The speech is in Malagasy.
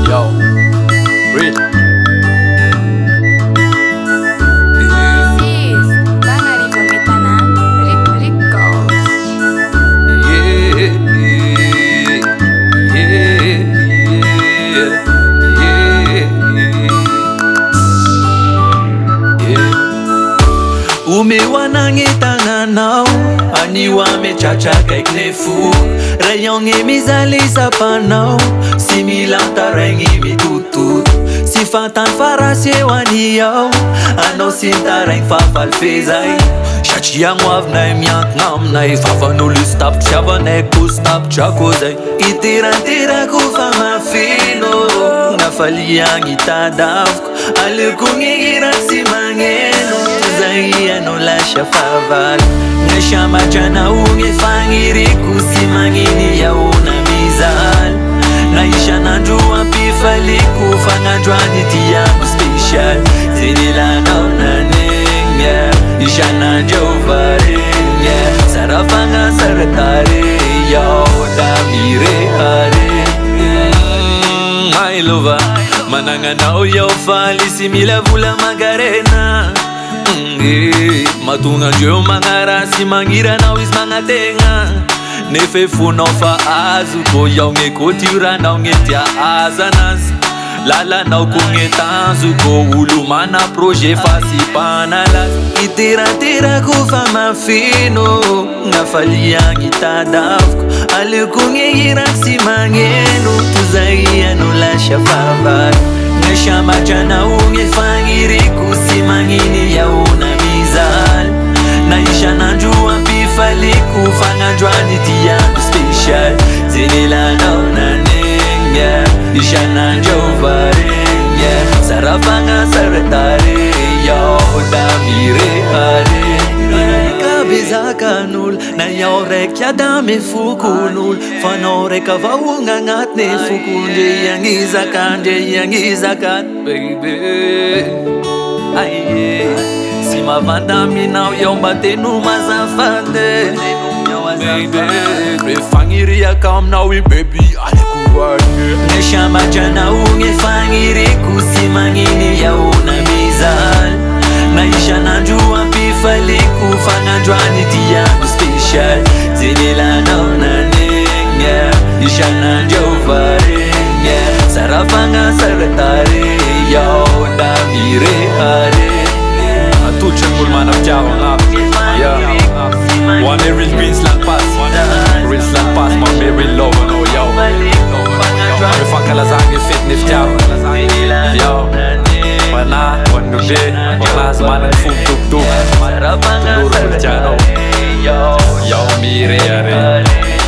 Yo, real. Umewanangitanganao aniwa mechacha kaiknefu rayonge mizalisa panao similanta rengi mitutu sifatan farasye waniyao ano sintareng fafal fezai shachi yang wavnai miak ngamnai fafanulu stap chavane kustap chakozai itira kufa mafino nafali yang itadavko alukungigira simangeno no lasha faval neshama jana ungefangiri kusimangini ya una mizal naisha najua pifali kufanga jwaniti yangu special zinila naona nenga isha najovarenga sarafanga saratare ya damire hare my lover mananga nao yo fali simila vula magarena matunga njo mangarasi mangira na wis mangatenga nefe funo fa azu ko yaunge kotura na ungetia azanas lala na kunge tanzu ko ulumana projet fasi panalas itira kufa mafino ngafali yangi tadafko alukunge iraksi mangeno tuzaia no lasha favar neshama jana ungefangiri kusimangini ya una mizal naisha najua pifali kufanga jwaniti yangu special zinila naona nenga isha najovarenga sarafanga saratare ya damire hare kabeza kanul na yorek ya dame fukunul fanore kavaunga ngatne fukunje yangiza kan baby aye si mavanda mina yomba tenu mazafande baby refangiri come now we baby alikuwani neshama jana ungefangiri kusimangini ya una mizal naisha najua pifali kufanga jwaniti yangu special zinila naona nenga isha najovarenga sarafanga saratare ya damire hare Atuche mulmana mjawa ngap. Yeah. One real green slang pass. Real slang pass, my real lover no yo. Me fanka la zange fit nif jawa. Yo. Wana, wandude, wanas manan fum tuk tuk. Tulur jano. Yo mire are.